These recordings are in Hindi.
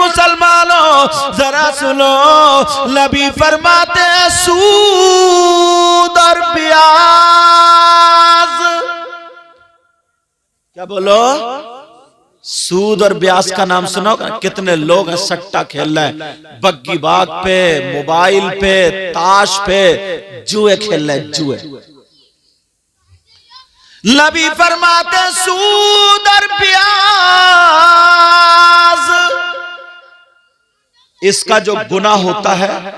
मुसलमानों जरा सुनो, नबी फरमाते सूद और ब्याज। क्या बोलो? सूद और ब्याज का नाम सुना होगा? कितने लोग हैं सट्टा खेल रहे हैं, बग्गी बाग पे, मोबाइल पे, ताश पे, जुए खेल रहे हैं, जुए। नबी फरमाते सूद और ब्याज, इसका जो गुनाह होता है,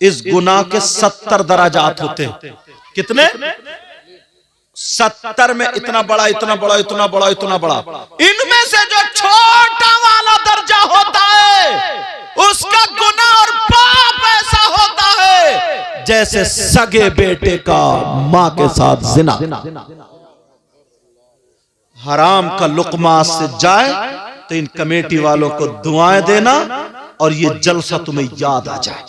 इस गुनाह के 70 दराजात होते हैं। कितने? 70 में इतना बड़ा, इतना बड़ा, इतना बड़ा, इतना बड़ा। इनमें से जो छोटा वाला दर्जा होता है, उसका गुनाह और पाप ऐसा होता है जैसे सगे बेटे का मां के साथ जिना। हराम का लुकमा से जाए तो इन कमेटी वालों को दुआएं देना और ये जलसा तुम्हें याद आ जाए।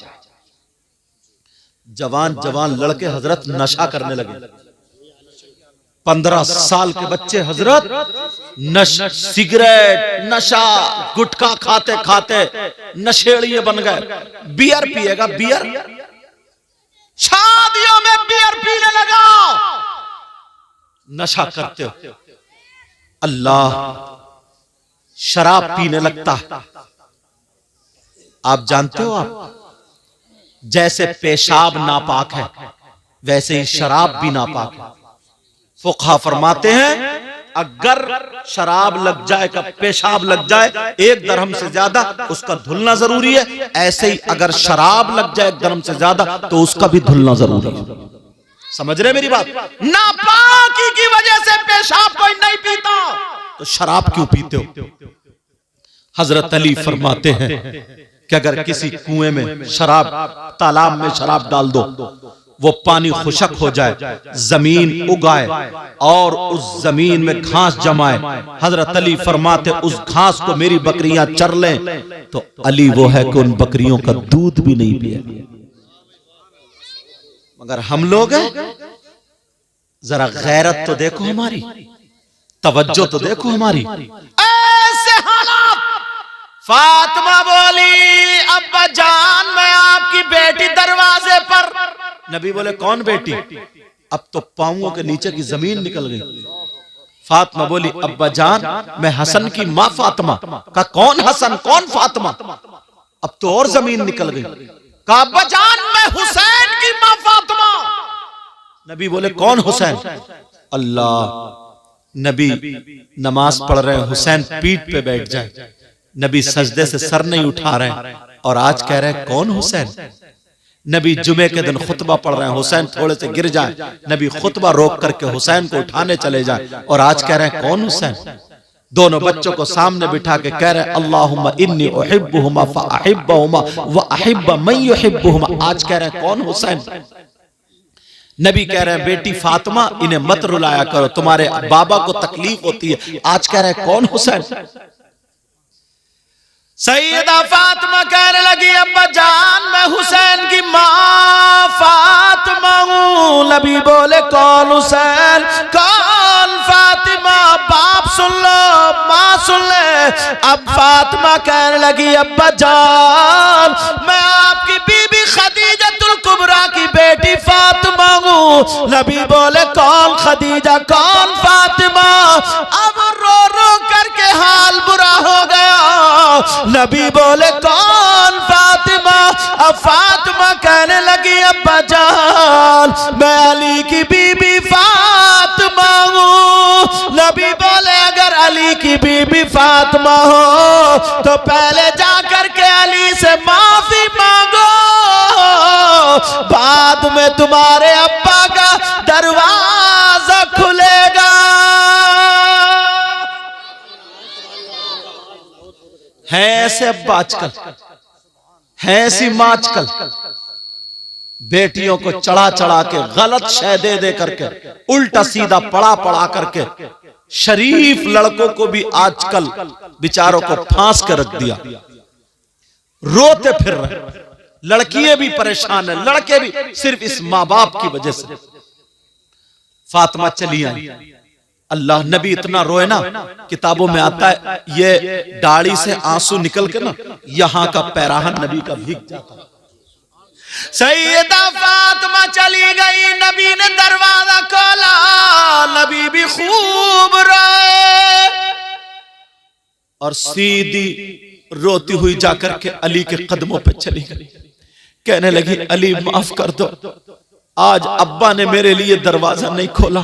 जवान जवान लड़के हजरत नशा करने लगे। 15 साल के बच्चे हजरत सिगरेट, नशा, गुटखा खाते खाते नशेड़िए बन गए। बियर पिएगा, बियर, शादियों में बियर पीने लगा, नशा करते हो। अल्लाह, शराब पीने लगता है। आप जानते हो, आप जैसे पेशाब नापाक है, वैसे ही शराब भी नापाक है। फुक़हा फरमाते हैं अगर शराब लग जाए का पेशाब लग जाए 1 दरहम से ज्यादा, उसका धुलना जरूरी है। ऐसे ही अगर शराब लग जाए 1 दरहम से ज्यादा, तो उसका भी धुलना जरूरी है। समझ रहे मेरी बात? नापाकी की वजह से पेशाब कोई नहीं पीता, तो शराब क्यों पीते हो? हजरत अली फरमाते हैं कि अगर किसी कुएं में शराब, तालाब में शराब डाल दो, वो पानी खुशक हो जाए, जमीन उगाए और उस जमीन में घास जमाए, हजरत अली फरमाते उस घास को मेरी बकरियां चर लें, तो अली वो है कि उन बकरियों का दूध भी नहीं पिए। मगर हम लोग हैं, जरा गैरत तो देखो हमारी, तवज्जो तो देखो हमारी। ऐसे हालात। फातिमा बोली अब्बा जान मैं आपकी बेटी दरवाजे पर। नबी बोले कौन बेटी? अब तो पांवों के नीचे की जमीन निकल गई। फातिमा बोली अब्बा जान मैं हसन की मां फातिमा। का कौन हसन, कौन फातिमा? अब तो और जमीन निकल गई। का अब्बा जान मैं हुसैन की मां फातिमा। नबी बोले कौन हुसैन? अल्लाह, नबी नमाज पढ़ रहे हैं, हुसैन पीठ पे बैठ जाए, नबी सजदे से सर नहीं उठा रहे हैं, और आज कह रहे हैं कौन हुसैन? नबी जुमे के दिन खुतबा पढ़ रहे हैं, हुसैन थोड़े से गिर जाए, नबी खुतबा रोक करके हुसैन को उठाने चले जाए, और आज कह रहे हैं कौन हुसैन? दोनों बच्चों को सामने बिठा के कह रहे हैं अल्लाहुम्मा इन्नी उहिब्बुहुमा फअहिब्बहुमा व अहिब्ब मन युहिब्बुहुमा। आज कह रहे हैं कौन हुसैन? नबी कह रहे हैं बेटी फातिमा इन्हें मत रुलाया करो, तुम्हारे बाबा को तकलीफ होती है। आज कह रहे हैं कौन हुसैन? सैयदा फातिमा कहने लगी अब्बा जान मैं हुसैन की मां फातिमा हूं। नबी बोले कौन हुसैन, कौन फातिमा? बाप सुन लो, मां सुन ले। अब फातिमा कहने लगी अब्बा जान मैं आपकी बीबी खदीजतुल कुबरा की बेटी फातिमा हूं। नबी बोले कौन खदीजा, कौन फातिमा? अब रो रो करके हाल बुरा हो गया। नबी बोले कौन फातिमा? अब फातिमा कहने लगी अब्बा जान मैं अली की बीबी फातिमा हूं। नबी बोले अगर अली की बीबी फातिमा हो तो पहले जाकर के अली से माफी मांगो, बाद में तुम्हारे अब्बा का दरवाजा खुलेगा। है ऐसे अब्बा आजकल, है ऐसी मां आजकल, बेटियों को चढ़ा चढ़ा के गलत शय दे दे करके, उल्टा सीधा पढ़ा पढ़ा करके शरीफ लड़कों को भी आजकल बेचारों को फांस कर रख दिया। रोते फिर रहे, लड़कियां भी परेशान है, लड़के भी, सिर्फ इस मां बाप की वजह से। फातिमा चली आई, अल्लाह, नबी इतना रोए ना, किताबों में आता है ये दाढ़ी से आंसू निकल के ना यहां का पैराहन नबी का भीग जाता। सैयदा फातिमा चली गई, नबी ने दरवाजा खोला, नबी भी खूब रोए और सीधी रोती हुई जाकर के अली के कदमों पे चली गई। कहने लगी, अली माफ कर दो, आज अब्बा ने मेरे लिए दरवाजा नहीं खोला,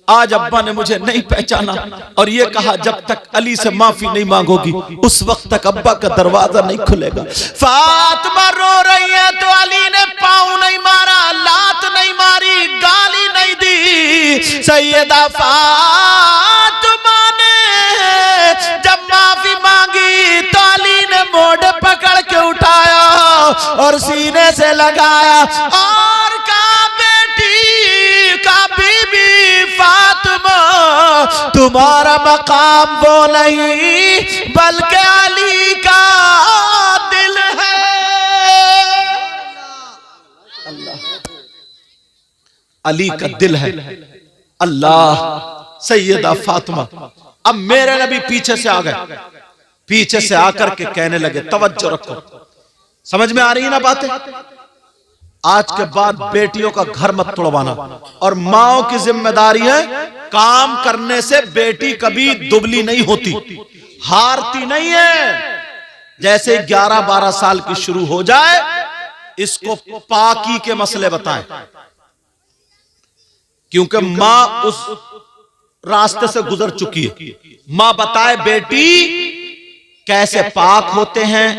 आज अब्बा ने मुझे नहीं पहचाना और ये कहा जब तक अली से माफी नहीं मांगोगी उस वक्त तक अब्बा का दरवाजा नहीं खुलेगा। फातिमा रो रही है तो अली ने पाँव नहीं मारा, लात नहीं मारी, गाली नहीं दी। सैयदा फातिमा ने जब माफी मांगी तो अली ने मोड़ पकड़ के उठाया और सीने से लगाया और कहा, बेटी का बीबी फातिमा, तुम्हारा मकाम वो नहीं बल्कि अली का दिल है। अल्लाह, अली का दिल है। अल्लाह, सैयदा फातिमा। अब मेरे नबी पीछे से आ गए, पीछे से आकर के कहने लगे, तवज्जो रखो, समझ में आ रही है ना बातें? आज के बाद बेटियों का घर मत तोड़वाना और माओ की जिम्मेदारी है, काम करने से बेटी कभी दुबली नहीं होती, हारती नहीं है। जैसे 11-12 साल की शुरू हो जाए, इसको पाकी के मसले बताएं, क्योंकि मां उस रास्ते से गुजर चुकी है। मां बताए बेटी कैसे पाक होते हैं,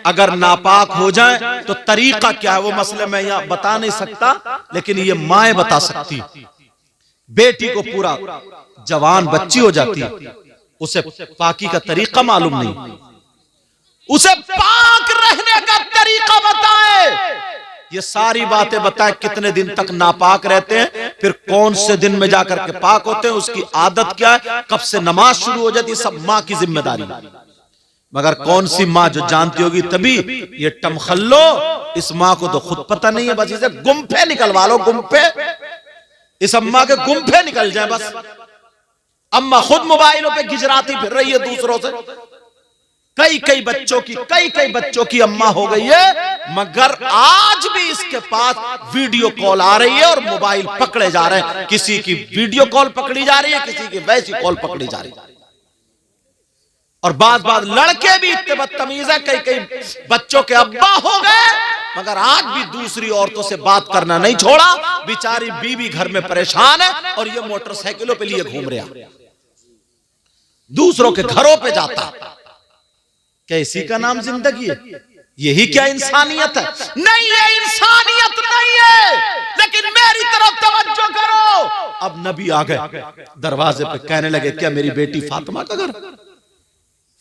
अगर नापाक हो जाए तो तरीका क्या है, वो मसले मैं यहां बता नहीं सकता, लेकिन ये माएं बता सकती। बेटी को पूरा जवान बच्ची हो जाती है, उसे पाकी का तरीका मालूम नहीं, उसे पाक रहने का तरीका बताए, ये सारी बातें बताए। कितने दिन तक नापाक रहते हैं, फिर कौन से दिन में जाकर के पाक होते हैं, उसकी आदत क्या है, कब से नमाज शुरू हो जाती है, सब मां की जिम्मेदारी। मगर कौन सी माँ जो जानती होगी तभी, ये टमखल्लो, इस माँ को तो खुद पता नहीं है, बस इसे गुम्फे निकलवा लो, गुम्फे, इस अम्मा के गुम्फे निकल जाए बस। अम्मा खुद मोबाइलों पे गिजराती फिर रही है दूसरों से। कई बच्चों की अम्मा हो गई है, मगर आज भी इसके पास वीडियो कॉल आ रही है और मोबाइल पकड़े जा रहे हैं। किसी की वीडियो कॉल पकड़ी जा रही है, किसी की वैसी कॉल पकड़ी जा रही है। और बाद लड़के भी इतने बदतमीज है, कई बच्चों के अब्बा हो गए, मगर आज भी दूसरी औरतों से बात करना नहीं छोड़ा। बेचारी बीवी घर में परेशान है और ये मोटरसाइकिलों पे लिए घूम रहा, दूसरों के घरों पे जाता। क्या इसी का नाम जिंदगी है? यही क्या इंसानियत है? नहीं, ये इंसानियत नहीं है। लेकिन मेरी तरफ तवज्जो करो। अब नबी आ गए दरवाजे पे, कहने लगे, क्या मेरी बेटी फातिमा का घर?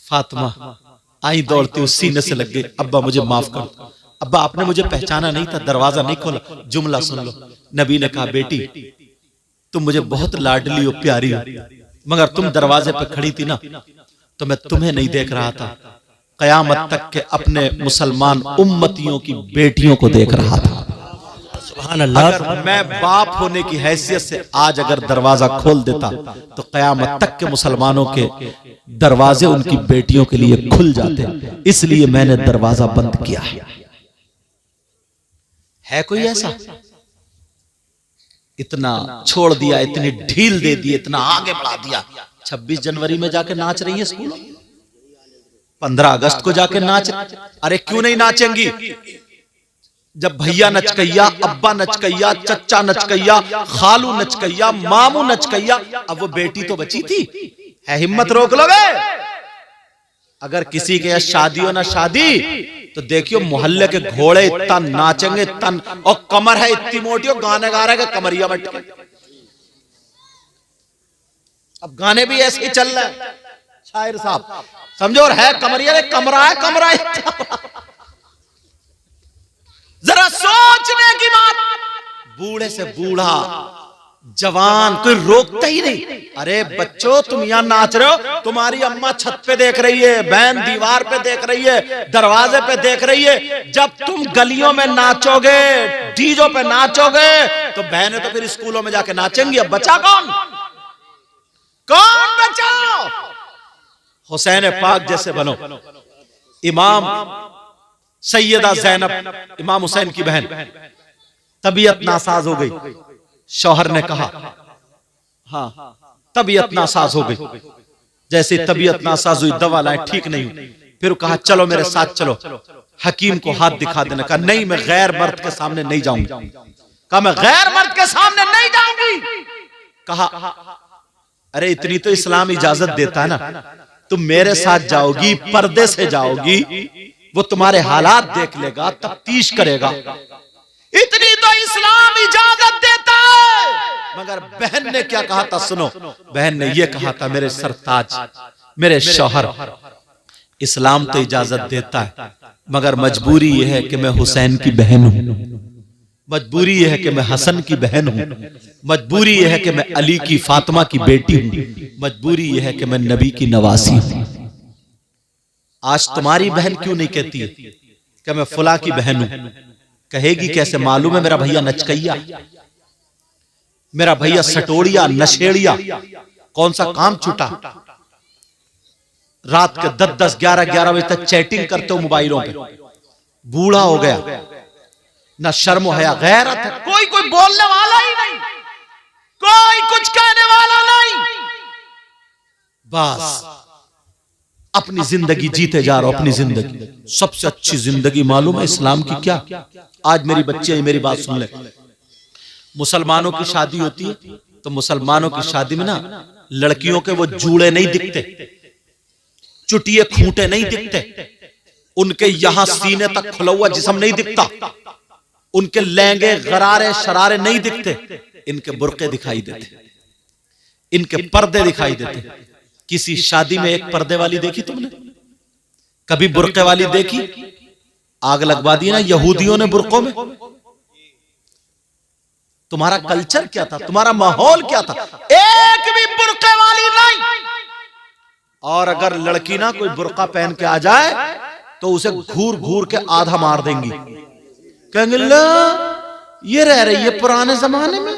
फातिमा आई दौड़ती हुई सीने से लग गई, अब्बा मुझे माफ कर दो, अब्बा आपने मुझे पहचाना नहीं था, दरवाजा नहीं खोला। जुमला सुन लो, नबी ने कहा, बेटी तुम मुझे बहुत लाडली और प्यारी हो, मगर तुम दरवाजे पे खड़ी थी ना, तो मैं तुम्हें नहीं देख रहा था, कयामत तक के अपने मुसलमान उम्मतियों की बेटियों को देख रहा था। अगर मैं बाप होने की हैसियत से आज अगर दरवाजा खोल देता तो कयामत तक के मुसलमानों के दरवाजे उनकी बेटियों के लिए खुल जाते, इसलिए मैंने दरवाजा बंद किया। है कोई ऐसा? इतना छोड़ दिया, इतनी ढील दे दी, इतना आगे बढ़ा दिया। 26 जनवरी में जाके नाच रही है स्कूलों, 15 अगस्त को जाके नाच, अरे क्यों नहीं नाचेंगी? जब भैया नचकैया, अब्बा नचकैया, चच्चा नचकैया, खालू नचकैया, मामू नचकैया, अब वो बेटी तो बची थी। है हिम्मत रोक लोगे? अगर किसी के यहाँ शादी हो ना शादी, तो देखियो मोहल्ले के घोड़े इतना नाचेंगे, तन और कमर है इतनी मोटी, और गाने गा रहे हैं कमरिया बट के। अब गाने भी ऐसे ही चल रहे हैं, शायर साहब समझो, और है कमरिया, कमरा है, कमरा है। जरा सोचने की बात, बूढ़े से बूढ़ा, जवान, कोई रोकता ही नहीं। अरे बच्चों तुम यहां नाच रहे हो, तुम्हारी अम्मा छत पे देख रही है, बहन दीवार पे देख रही है, दरवाजे पे देख रही है। जब तुम गलियों में नाचोगे, डीजों पे नाचोगे, तो बहनें तो फिर स्कूलों में जाके नाचेंगी, अब बचा कौन? कौन बचाओ? हुसैन पाक जैसे बनो। इमाम सैयदा ज़ैनब इमाम हुसैन की बहन तबीयत नासाज हो गई। शौहर ने कहा, हाँ तबीयत नासाज हो गई। जैसे तबीयत नासाज हुई, दवा लाए, ठीक नहीं हुई। फिर कहा चलो मेरे साथ चलो, हकीम को हाथ दिखा देना। कहा नहीं, मैं गैर मर्द के सामने नहीं जाऊंगी। कहा मैं गैर मर्द के सामने नहीं जाऊंगी। कहा अरे इतनी तो इस्लाम इजाजत देता है ना, तुम मेरे साथ जाओगी, पर्दे से जाओगी, वो तुम्हारे हालात देख लेगा, तफ्तीश करेगा, इतनी तो इस्लाम इजाजत देता है। मगर बहन ने क्या कहा था सुनो। बहन ने यह कहा था, मेरे सरताज, मेरे शौहर, इस्लाम तो इजाजत देता है, मगर मजबूरी यह है कि मैं हुसैन की बहन हूं, मजबूरी यह है कि मैं हसन की बहन हूं, मजबूरी यह है कि मैं अली की फातिमा की बेटी हूं, मजबूरी यह है कि मैं नबी की नवासी हूं। आज तुम्हारी बहन क्यों नहीं कहती है कि मैं फुला की बहन हूं? कहेगी कैसे? मालूम है मेरा भैया नचकैया, मेरा भैया सटोड़िया, नशेड़िया, कौन सा काम छूटा? रात के 10-10, 11-11 बजे तक चैटिंग करते हो मोबाइलों पे। बूढ़ा हो गया, ना शर्म हया गैरत है, कोई बोलने वाला ही नहीं, कोई कुछ कहने वाला नहीं। बस अपनी जिंदगी जीते जा रहा हो, अपनी जिंदगी। सबसे अच्छी जिंदगी मालूम है इस्लाम की क्या? आज मेरी बच्चे मेरी बात सुन ले। मुसलमानों की शादी होती है तो मुसलमानों की शादी में ना लड़कियों के वो जूड़े नहीं दिखते, चुटिए खूंटे नहीं दिखते, उनके यहां सीने तक खुला हुआ जिस्म नहीं दिखता, उनके लहंगे गरारे शरारे नहीं दिखते, इनके बुर्के दिखाई देते, इनके पर्दे दिखाई देते। किसी शादी में एक पर्दे वाली देखी तुमने? कभी बुर्के वाली देखी? आग लगवा दी ना यहूदियों ने बुर्कों में। तुम्हारा कल्चर क्या था? तुम्हारा माहौल क्या था? एक भी बुर्के वाली नहीं। और अगर लड़की ना कोई बुर्का पहन के आ जाए तो उसे घूर घूर के आधा मार देंगी, कहेंगे ला ये रह रही है पुराने जमाने में,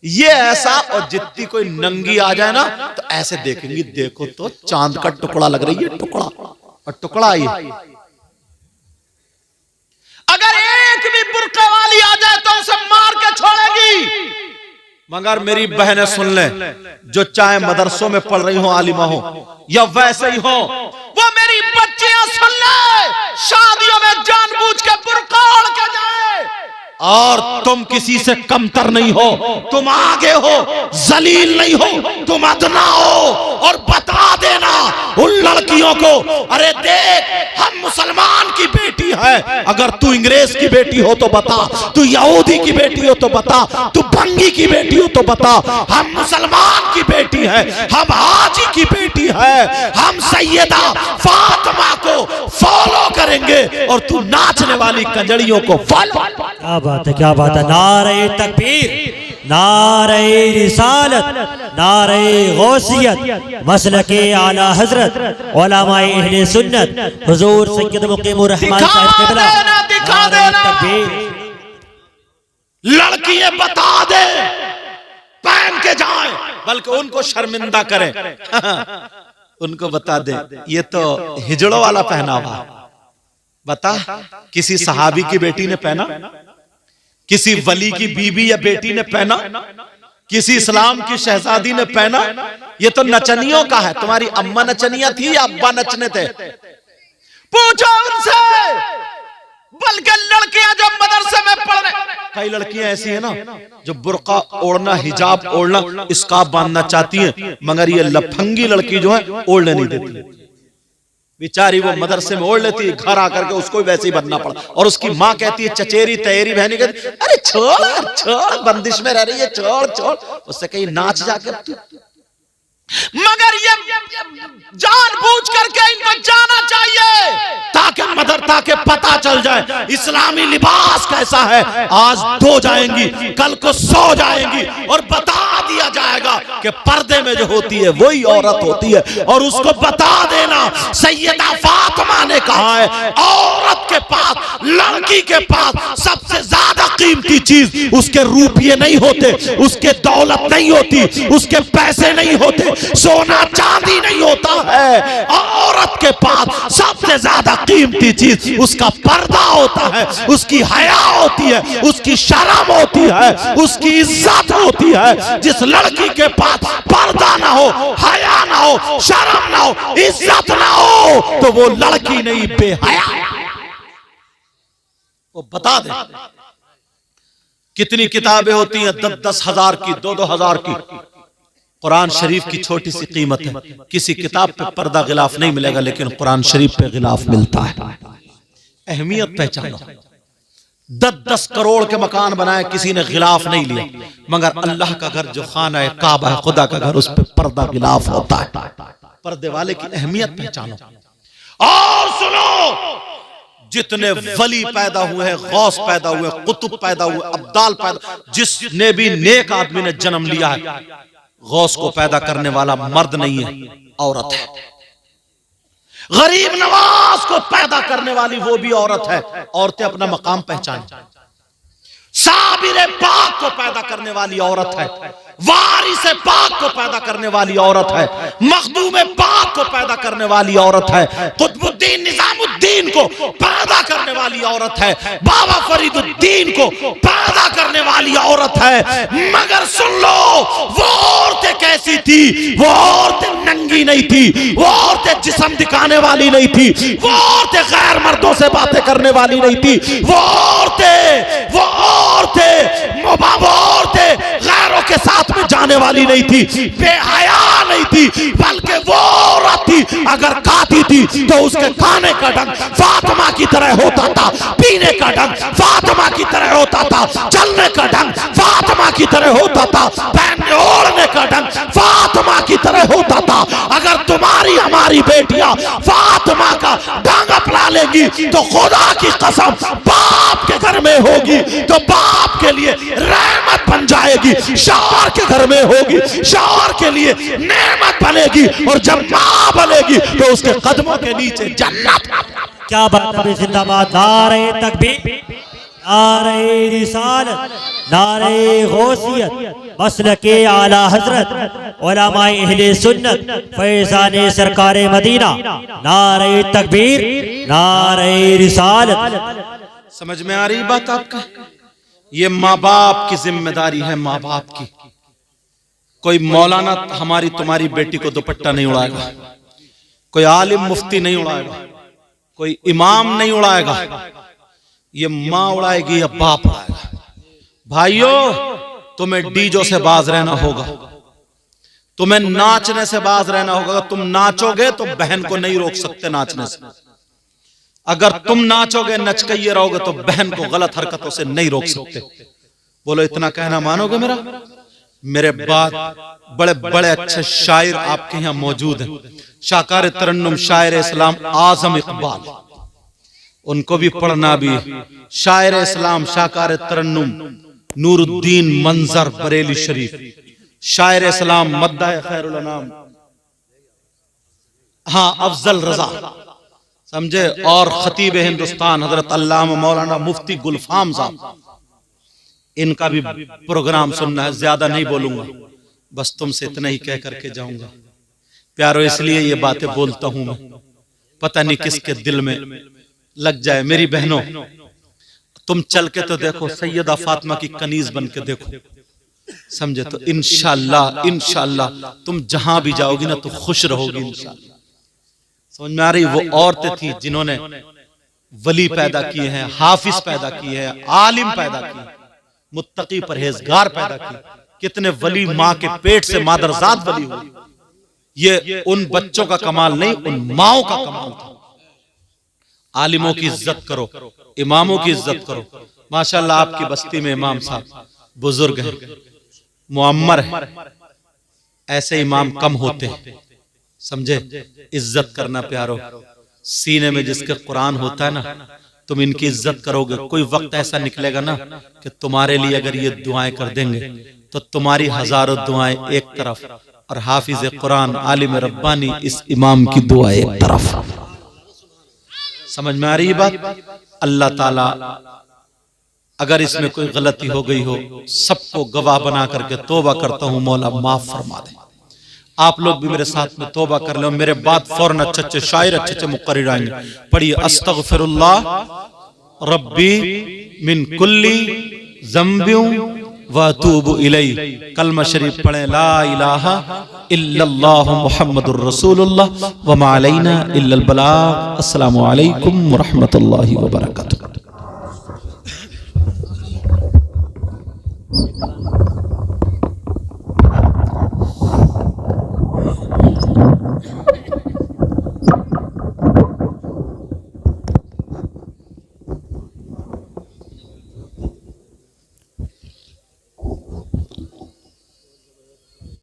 ये ऐसा। और जितनी कोई नंगी आ जाए ना तो ऐसे देखेंगी, देखो तो चांद का टुकड़ा लग रही है, टुकड़ा और टुकड़ा ये। अगर एक भी बुर्के वाली आ जाए तो उसे मार के छोड़ेगी। मगर मेरी बहनें सुन ले, जो चाहे मदरसों में पढ़ रही हो, आलिमा हो या वैसे ही हो, वो मेरी बच्चियां सुन ले, शादियों में जानबूझ के बुर्का ओढ़ के जाए। और तुम किसी से कमतर नहीं हो, तुम आगे हो, जलील नहीं हो, तुम अदना हो। और बता देना उन लड़कियों को, अरे देख हम मुसलमान की बेटी है, अगर तू अंग्रेज की बेटी हो तो बता, तू यहूदी की बेटी हो तो बता, तू भंगी की बेटी हो तो बता, हम मुसलमान की बेटी है, हम हाजी की बेटी है, हम सैयदा फातिमा को फॉलो करेंगे और तू नाचने वाली कंजड़ियों को फॉलो। क्या बात है, क्या बात है। नारे तकबीर, नारे रिसालत, नारे गौसियत, मसलके आला हजरत उलमाए अहले सुन्नत हुजूर सैयद मुकीमुर रहमान साहब क़िबला। नारे तकबीर। लड़कियां बता दे पहन के जाएं, बल्कि उनको शर्मिंदा करें। उनको बता दे ये तो हिजड़ों वाला पहनावा। बता, किसी सहाबी की बेटी ने पहना, किसी वली की बीबी या बेटी ने पहना, किसी इस्लाम की शहजादी ने पहना? ये तो नचनियों का है। तुम्हारी अम्मा नचनिया थी या अब्बा नचने थे? पूछो उनसे। बल्कि लड़कियां जो मदरसे में पढ़ रहे, कई लड़कियां ऐसी है ना जो बुर्का ओढ़ना, हिजाब ओढ़ना, स्कार्फ बांधना चाहती हैं, मगर ये लफंगी लड़की जो है ओढ़ने नहीं देती। बेचारी वो मदरसे में ओढ़ लेती है, घर आकर के उसको वैसे ही बनना पड़ा। और उसकी माँ कहती है, चचेरी तैयारी बहनी कहती, अरे छोड़ छोड़, बंदिश में रह रही है, छोड़ छोड़, उससे कहीं नाच जाकर। मगर ये जानबूझ करके इनको जाना चाहिए ताकि मदरसा के पता पता चल जाए इस्लामी लिबास कैसा है, आज धो जाएंगी, कल को सो जाएंगी और बता दिया जाएगा कि पर्दे में जो होती है वही औरत होती है। और उसको बता देना, सैयदा फातिमा ने कहा है, औरत के पास, लड़की के पास सबसे ज्यादा कीमती चीज उसके रुपये नहीं होते, उसके दौलत नहीं होती, उसके पैसे नहीं होते, सोना चांदी नहीं होता है। औरत के पास सबसे ज्यादा कीमती चीज उसका पर्दा होता है, उसकी हया होती है, उसकी शर्म होती है, उसकी इज्जत होती है। जिस लड़की के पास पर्दा ना हो, हया ना हो, शर्म ना हो, इज्जत ना हो, तो वो लड़की नहीं, बेहया। वो बता दे कितनी किताबें होती हैं, 10-10 हजार की, 2-2 हजार की। कुरान शरीफ की छोटी सी कीमत है, किसी किताब पे पर्दा गिलाफ नहीं मिलेगा, लेकिन कुरान शरीफ पे गिलाफ मिलता है। अहमियत पहचानो। 10-10 करोड़ के मकान बनाए, किसी ने गिलाफ नहीं लिया, मगर अल्लाह का घर जो खाना है, काबा है, खुदा का घर, उस पे पर्दा गिलाफ होता है। पर्दे वाले की अहमियत पहचानो। और सुनो, जितने वली पैदा हुए हैं, गौस पैदा हुए, कुतुब पैदा हुए, अब्दाल पैदा, जिसने भी नेक आदमी ने जन्म लिया है, गौस को पैदा करने वाला मर्द नहीं है, औरत है। गरीब नवाज को पैदा करने वाली वो भी औरत है। औरतें अपना मकाम पहचान। साबिर पाक को पैदा करने वाली औरत है, वारिस पाक को पैदा करने वाली औरत है, मखदूम पाक को पैदा करने वाली औरत है, कुतुबुद्दीन निजामुद्दीन को पैदा करने वाली औरत है, बाबा फरीदुद्दीन को पैदा करने वाली औरत है। मगर सुन लो, वो औरतें कैसी थी? वो औरतें नंगी नहीं थी, वो औरतें जिस्म दिखाने वाली नहीं थी, वो औरतें गैर मर्दों से बातें करने वाली नहीं थी, वो औरतें गैरों के साथ में जाने वाली नहीं थी, बेहया नहीं थी, बल्कि वो औरत थी, अगर खाती थी तो उसके खाने का ढंग फातिमा की तरह होता था, पीने का ढंग फातिमा की तरह होता था, चलने का ढंग फातिमा की तरह होता था, पहनने ओढ़ने का ढंग फातिमा की तरह होता था। अगर तुम्हारी हमारी बेटियां फातिमा का ढंग अपना लेगी तो खुदा की कसम बाप के घर में होगी तो बाप के लिए रहमत बन जाएगी, शौहर के घर में होगी शौहर के लिए नेमत बनेगी, और जब मां बनेगी तो उसके कदमों के नीचे जन्नत। क्या बात है, जिंदाबाद। नारे तकबीर, नारे रिसालत, नारे गौसियत, मसलके आला हजरत, उलमाए अहले सुन्नत, फैज़ाने सरकारे मदीना। नारे तकबीर, नारे रिसालत। समझ में आ रही बात आपका? ये माँ बाप की जिम्मेदारी है, माँ बाप की। कोई मौलाना हमारी तुम्हारी बेटी को दुपट्टा नहीं उड़ाएगा, कोई आलिम मुफ्ती नहीं उड़ाएगा, कोई इमाम नहीं उड़ाएगा, ये माँ उड़ाएगी या बाप उड़ाएगा। भाइयों, तुम्हें डीजो से बाज रहना होगा, तुम्हें नाचने से बाज रहना होगा। तुम नाचोगे तो बहन को नहीं रोक सकते नाचने से, अगर तुम नाचोगे नचकइये रहोगे तो बहन को गलत हरकतों से नहीं रोक सकते। बोलो, इतना कहना मानोगे मेरा? मेरे बाद बड़े बड़े अच्छे शायर आपके यहाँ मौजूद हैं, शाकार तरन्नुम शायर इस्लाम आजम इकबाल, उनको भी पढ़ना भी। शायर इस्लाम शाकार तरन्नुम नूरुद्दीन मंजर बरेली शरीफ, शायर इस्लाम मद्दाह खैरुल अनाम, हाँ, अफजल रजा, समझे, और खतीब हिंदुस्तान हजरत अल्लामा मौलाना मुफ्ती गुलफाम साहब, इनका भी प्रोग्राम सुनना है। ज्यादा नहीं बोलूंगा, बस तुमसे इतना ही कह करके जाऊंगा। प्यारो, इसलिए ये बातें बोलता हूं मैं, पता नहीं किसके दिल में लग जाए। मेरी बहनों, तुम चल के तो देखो, सैयदा फातिमा की कनीज बन के देखो, समझे, तो इंशाअल्लाह इंशाअल्लाह तुम जहां भी जाओगी ना तो खुश रहोगी इंशाअल्लाह। समझ में आ रही? वो औरतें थी जिन्होंने वली पैदा किए हैं, हाफिज पैदा किए हैं, आलिम पैदा किए, मुत्तकी परहेजगार पैदा किए। कितने वली माँ के पेट से मादरजाद वली हुई। ये उन बच्चों का कमाल नहीं, उन माओं का कमाल था। आलिमों की इज्जत करो, इमामों की इज्जत करो। माशाल्लाह आपकी बस्ती में इमाम साहब बुजुर्ग हैं, मुअम्मर है, ऐसे इमाम कम होते हैं, समझे। इज्जत करना प्यारो। सीने में जिसके कुरान होता है ना, तुम इनकी इज्जत करोगे, कोई वक्त ऐसा निकलेगा ना कि तुम्हारे लिए अगर ये दुआएं कर देंगे तो तुम्हारी हजारों दुआएं एक तरफ और हाफिज कुरान आलिम रब्बानी इस इमाम की दुआ एक तरफ। समझ में आ रही है बात? अल्लाह ताला अगर इसमें कोई गलती हो गई हो, सबको गवाह बना करके तौबा करता हूं, मौला माफ फरमा दे। आप लोग भी मेरे साथ में तौबा कर लो, मेरे बाद फौरन अच्छे अच्छे शायर अच्छे अच्छे मुक़र्रिर आएंगे। पढ़िए अस्तगफिरुल्लाह रब्बी मिन कुल्ली ज़ंबिन व अतूबु इलैह। कलमा शरीफ पढ़ें, ला इलाहा इल्लल्लाह मुहम्मदुर रसूलुल्लाह व मा अलैना इल्लल बलाग। अस्सलामु अलैकुम व रहमतुल्लाहि व बरकातुहू।